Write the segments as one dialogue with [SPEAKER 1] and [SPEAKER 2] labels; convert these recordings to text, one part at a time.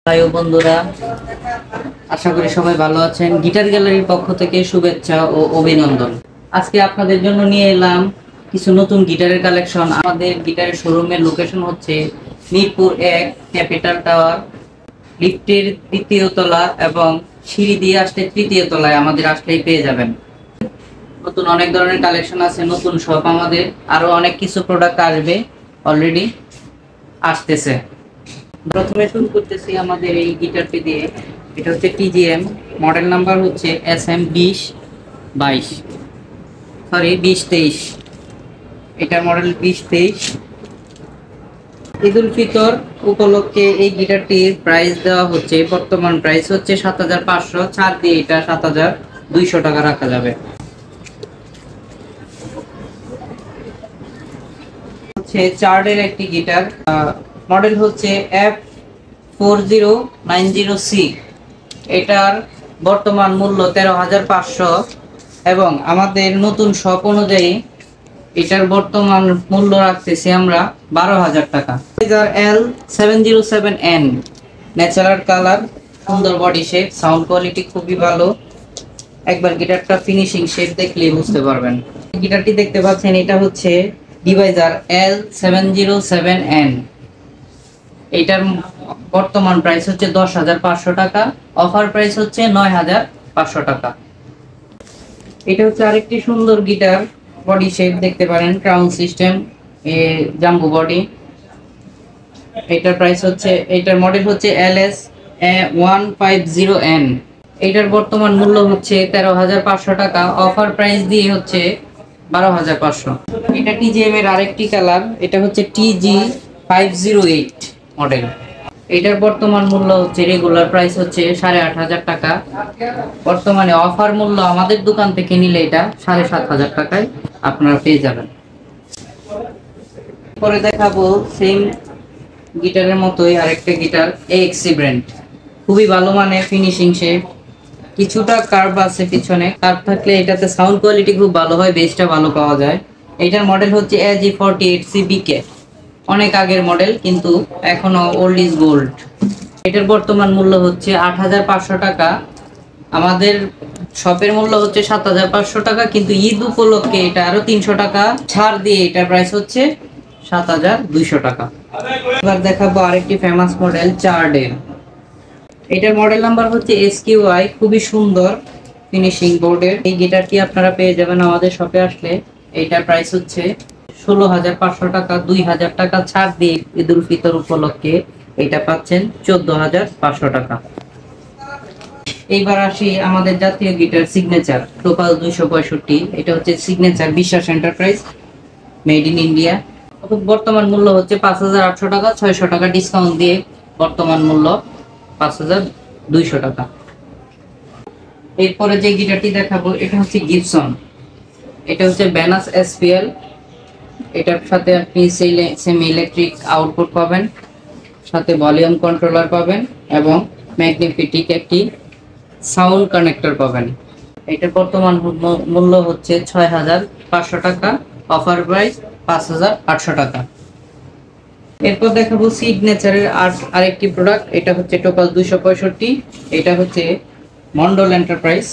[SPEAKER 1] High বন্ধুরা, আশা করি সবাই ভালো আছেন। গিটার গ্যালারির পক্ষ থেকে শুভেচ্ছা ও অভিনন্দন। আজকে আপনাদের জন্য নিয়ে এলাম কিছু নতুন গিটারের কালেকশন। আমাদের গিটারের শোরুমের লোকেশন হচ্ছে মিরপুর 1 ক্যাপিটাল টাওয়ার, লিফটের 3য় তলা এবং সিঁড়ি দিয়ে আসলে 3য় তলায় আমাদের আসলেই পেয়ে যাবেন। নতুন অনেক ধরনের কালেকশন আছে, নতুন শপ আমাদের, আরো অনেক কিছু প্রোডাক্ট আসবে, অলরেডি আসতেছে। প্রথমে শুরু করতেছি আমাদের এই গিটারটি দিয়ে। এটা হচ্ছে টিজিএম, মডেল নাম্বার হচ্ছে SM2023। এটার মডেল 2023। ঈদ উল ফিতর উপলক্ষে এই গিটারটির প্রাইস দেওয়া হচ্ছে, বর্তমান প্রাইস হচ্ছে 7500, ছাড় দিয়ে এটা 7200 টাকা রাখা যাবে। হচ্ছে চার্ডের একটি গিটার, মডেল হচ্ছে F4090C। এটার বর্তমান মূল্য 13500 এবং আমাদের নতুন শপ অনুযায়ী এটার বর্তমান মূল্য রাখতেছি আমরা 12000 টাকা। L707N, ন্যাচারাল কালার, সুন্দর বডি শেপ, সাউন্ড কোয়ালিটি খুবই ভালো। একবার গিটারটা ফিনিশিং শেপ দেখলেই বুঝতে পারবেন। গিটারটি দেখতে পাচ্ছেন, এটা হচ্ছে ডিভাইজার L707N। এটার বর্তমান প্রাইস হচ্ছে 10500 টাকা, অফার প্রাইস হচ্ছে 9500 টাকা। এটা হচ্ছে আরেকটি সুন্দর গিটার, বডি শেপ দেখতে পারেন, ক্রাউন সিস্টেম, জাম্বো বডি। এটার প্রাইস হচ্ছে, এটার মডেল হচ্ছে LS150N। এটার বর্তমান মূল্য হচ্ছে 13500 টাকা, অফার প্রাইস দিয়ে হচ্ছে 12500। এটা টিজিএম এর আরেকটি কালার, এটা হচ্ছে TG508 মডেল। এটার বর্তমান মূল্য হচ্ছে, রেগুলার প্রাইস হচ্ছে 8500 টাকা, বর্তমানে অফার মূল্য আমাদের দোকান থেকে নিলে এটা 7500 টাকায় আপনারা পেয়ে যাবেন। পরে দেখাবো সেম গিটারের মতোই আরেকটা গিটার, AXC ব্র্যান্ড, খুবই ভালো মানের, ফিনিশিং শেপ, কিছুটা কার্ভ আছে পিছনে, কার্ভ থাকলে এটাতে সাউন্ড কোয়ালিটি খুব ভালো হয়, বেসটা ভালো পাওয়া যায়। এটার মডেল হচ্ছে AG48CBK, অনেক আগের মডেল কিন্তু এখনো ওল্ড ইজ গোল্ড। এটার বর্তমান মূল্য হচ্ছে 8500 টাকা, আমাদের শপের মূল্য হচ্ছে 7500 টাকা, কিন্তু ঈদ উপলক্ষে এটা আরো 300 টাকা ছাড় দিয়ে এটার প্রাইস হচ্ছে 7200 টাকা। এবার দেখাবো আরেকটি ফেমাস মডেল চার্ডের। এটার মডেল নাম্বার হচ্ছে SQI, খুবই সুন্দর ফিনিশিং বোর্ডের। এই গিটারটি আপনারা পেয়ে যাবেন আমাদের শপে আসলে। এইটার প্রাইস হচ্ছে 16500 টাকা, 2000 টাকা ছাড় দিয়ে ঈদ উল ফিতর উপলক্ষে এটা পাচ্ছেন 14500 টাকা। এইবার আসি আমাদের জাতীয় গিটার সিগনেচার টোপাল 265। এটা হচ্ছে সিগনেচার বিশ্বাস এন্টারপ্রাইজ, মেড ইন ইন্ডিয়া। বর্তমান মূল্য হচ্ছে 5800 টাকা, 600 টাকা ডিসকাউন্ট দিয়ে বর্তমান মূল্য 5200 টাকা। এরপরে যে গিটারটি দেখাবো এটা হচ্ছে গিবসন, এটা হচ্ছে ব্যানাস SPL। এটার সাথে আপনি সেমি ইলেকট্রিক আউটপুট পাবেন, সাথে ভলিউম কন্ট্রোলার পাবেন এবং ম্যাগনিফিটিক একটি সাউন্ড কানেক্টর পাবেন। এটার বর্তমান মূল্য হচ্ছে 6500 টাকা, অফার প্রাইস 5800 টাকা। এরপর দেখাবো সিগনেচারের আরেকটি প্রোডাক্ট, এটা হচ্ছে টোপাল 265। এটা হচ্ছে মন্ডল এন্টারপ্রাইজ।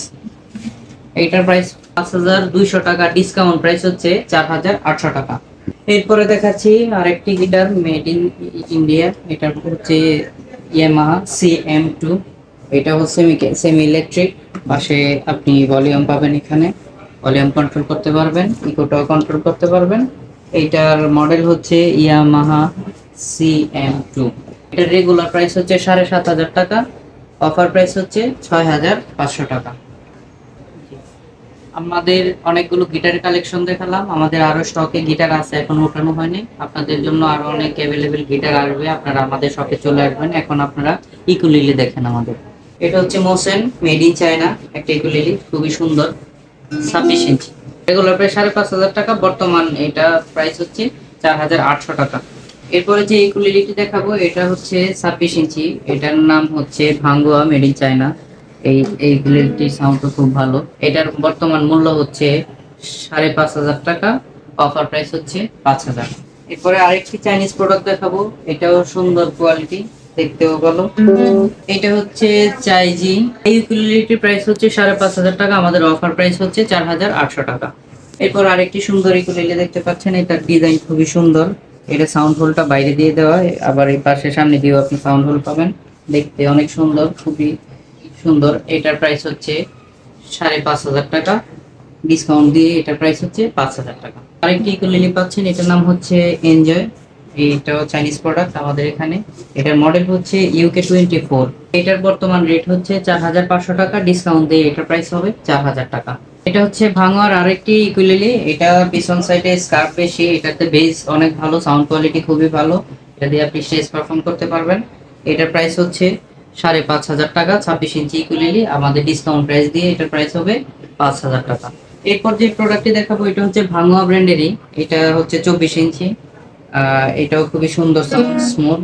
[SPEAKER 1] এইটার প্রাইস 5200 টাকা, ডিসকাউন্ট প্রাইস হচ্ছে 4800 টাকা। এরপরে দেখাচ্ছি আরেকটি গিটার মেড ইন ইন্ডিয়া, এটা হচ্ছে ইয়ামাহা CM2। এটা হচ্ছে সেমি ইলেকট্রিক, পাশে আপনি ভলিউম পাবেন, এখানে ভলিউম কন্ট্রোল করতে পারবেন, ইকোটাও কন্ট্রোল করতে পারবেন। এইটার মডেল হচ্ছে ইয়ামাহা CM2। এটার রেগুলার প্রাইস হচ্ছে 7500 টাকা, অফার প্রাইস হচ্ছে 6500 টাকা। আমাদের অনেকগুলো গিটারের কালেকশন দেখালাম, আমাদের আরো স্টকে গিটার আছে, এখন ওঠানো হয়নি। আপনাদের জন্য আরো অনেক অ্যাভেলেবেল গিটার আসবে, আপনারা আমাদের শপে চলে আসবেন। এখন আপনারা ইকুলিলি দেখেন আমাদের। এটা হচ্ছে মোসেন, মেড ইন চায়না, একটা ইকুলিলি, খুবই সুন্দর, 26 ইঞ্চি। রেগুলার প্রাইস 5500 টাকা, বর্তমান এটা প্রাইস হচ্ছে 4800 টাকা। এরপরে যে ইকুলিলিটি দেখাবো এটা হচ্ছে 26 ইঞ্চি, এটার নাম হচ্ছে ভাঙ্গুয়া, মেড ইন চায়না। এই ইকুলিলিটির সাউন্ডটা খুব ভালো। এটার বর্তমান মূল্য হচ্ছে 5500 টাকা, অফার প্রাইস হচ্ছে 5000। এরপরে আরেকটি চাইনিজ প্রোডাক্ট দেখাবো, এটাও সুন্দর কোয়ালিটি, দেখতেও ভালো। এটা হচ্ছে চাইজি। এই ইউকুলেলেটির প্রাইস হচ্ছে 5,500 টাকা, আমাদের অফার প্রাইস হচ্ছে 4,800 টাকা। এরপর আরেকটি সুন্দর ইউকুলেলে দেখতে পাচ্ছেন, এটার ডিজাইন খুবই সুন্দর। এটা সাউন্ড হোলটা বাইরে দিয়ে দেওয়া, আবার এই পাশে সামনে দিয়েও আপনি সাউন্ড হোল পাবেন। দেখতে অনেক সুন্দর, খুবই সুন্দর। এটার প্রাইস হচ্ছে 5,500 টাকা, ডিসকাউন্ট দিয়ে এটার প্রাইস হচ্ছে 5,000 টাকা। আরেকটি ইউকুলেলে পাচ্ছেন, এটার নাম হচ্ছে এনজয়। এটাও চাইনিজ প্রোডাক্ট আমাদের এখানে। এটার মডেল হচ্ছে UK24। এটার বর্তমান রেট হচ্ছে 4,500 টাকা, ডিসকাউন্ট দিয়ে এটার প্রাইস হবে 4,000 টাকা। এটা হচ্ছে ভাঙার আরেকটি ইকুয়েলি। এটা পিছন সাইডে স্কার্প বেশি, এটাতে বেস অনেক ভালো, সাউন্ড কোয়ালিটি খুবই ভালো। এটা দিয়ে আপনি স্টেজ পারফর্ম করতে পারবেন। এটার প্রাইস হচ্ছে 5,500 টাকা, 26 ইঞ্চি ইকুয়েলি। আমাদের ডিসকাউন্ট প্রাইস দিয়ে এটার প্রাইস হবে 5,000 টাকা। এরপর যে প্রোডাক্টটি দেখাবো এটা হচ্ছে ভাঙা ব্র্যান্ডেরই। এটা হচ্ছে 24 ইঞ্চি। এটাও খুবই সুন্দর, সাউন্ড স্মুথ,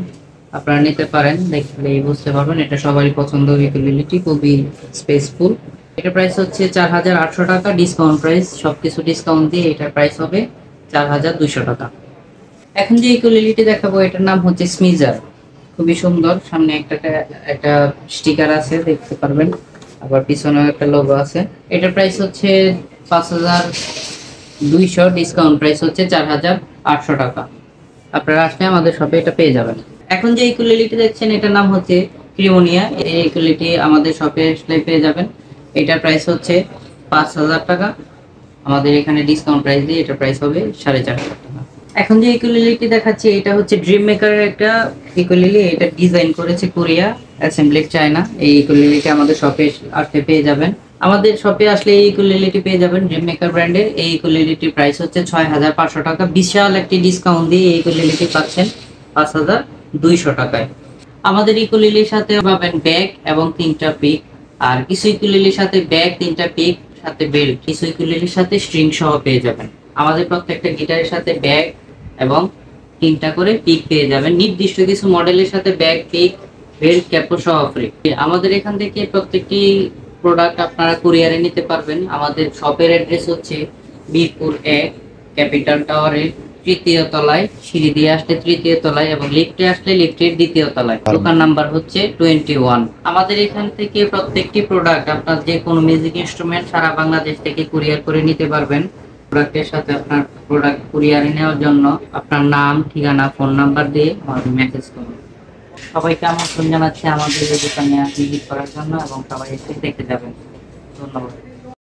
[SPEAKER 1] আপনারা নিতে পারেন, দেখলেই বুঝতে পারবেন। এটা সবারই পছন্দ, ইকুয়েলিটি খুবই স্পেসফুল। এটার প্রাইস হচ্ছে 4,800 টাকা, ডিসকাউন্ট প্রাইস, সবকিছু ডিসকাউন্ট দিয়ে এটার প্রাইস হবে 4,200 টাকা। এখন যে ইকুয়েলিটি দেখাবো এটার নাম হচ্ছে স্মিজার। খুবই সুন্দর, সামনে একটা স্টিকার আছে দেখতে পারবেন, আবার পিছনেও একটা লোগো আছে। এটার প্রাইস হচ্ছে 5,200, ডিসকাউন্ট প্রাইস হচ্ছে 4,800 টাকা। আপনারা আসলে আমাদের শপে এটা পেয়ে যাবেন। এখন যে ইকুয়েলিটি দেখছেন এটার নাম হচ্ছে ক্রিমোনিয়া। এই ইকুয়েলিটি আমাদের শপে আসলে পেয়ে যাবেন। এটার প্রাইস হচ্ছে 5,000 টাকা, আমাদের এখানে ডিসকাউন্ট প্রাইস দিয়ে এটার প্রাইস হবে 4,500 টাকা। এখন যে ইকুয়েলিটি দেখাচ্ছি এটা হচ্ছে ড্রিম মেকারের একটা ইকুয়েলি। এটা ডিজাইন করেছে কোরিয়া, অ্যাসেম্বলি চায়না। এই ইকুয়েলিটি আমাদের শপে আসলে পেয়ে যাবেন। আমাদের শপে আসলে এই ইকুয়েলিটি পেয়ে যাবেন ড্রিম মেকার ব্র্যান্ডের। এই ইকুয়েলিটির প্রাইস হচ্ছে 6,500 টাকা, বিশাল একটি ডিসকাউন্ট দিয়ে এই ইকুয়েলিটি পাচ্ছেন 5,200 টাকায়। আমাদের ইকুয়েলিটির সাথে পাবেন ব্যাগ এবং 3টা পিক। আর কিছু ইকুয়েলিটির সাথে ব্যাগ, 3টা পিক, সাথে বেল্ট। কিছু ইকুয়েলিটির সাথে স্ট্রিং সহ পেয়ে যাবেন। আমাদের প্রত্যেকটা গিটারের সাথে ব্যাগ এবং 3টা করে পিক পেয়ে যাবেন। নির্দিষ্ট কিছু মডেলের সাথে ব্যাগ, পিক, বেল্ট, ক্যাপও সহ ফ্রি। আমাদের এখান থেকে প্রত্যেকটি প্রোডাক্ট আপনারা কুরিয়ারে নিতে পারবেন। আমাদের শপের অ্যাড্রেস হচ্ছে বীরপুর 1, ক্যাপিটাল টাওয়ারের 3য় তলায়, সিঁড়ি দিয়ে আসলে 3য় তলায়, এবং লিফটে আসলে লিফটের 2য় তলায়। দোকান নাম্বার হচ্ছে 21। আমাদের এখান থেকে প্রত্যেকটি প্রোডাক্ট আপনার যে কোনো মিউজিক ইনস্ট্রুমেন্ট সারা বাংলাদেশ থেকে কুরিয়ার করে নিতে পারবেন। প্রোডাক্টের সাথে আপনার প্রোডাক্ট কুরিয়ারে নেওয়ার জন্য আপনার নাম, ঠিকানা, ফোন নাম্বার দিয়ে আমাদের মেসেজ করুন। সবাইকে আমন্ত্রণ জানাচ্ছি আমাদের এই দোকানে ভিজিট করার জন্য, এবং সবাই এসে দেখে যাবেন। ধন্যবাদ।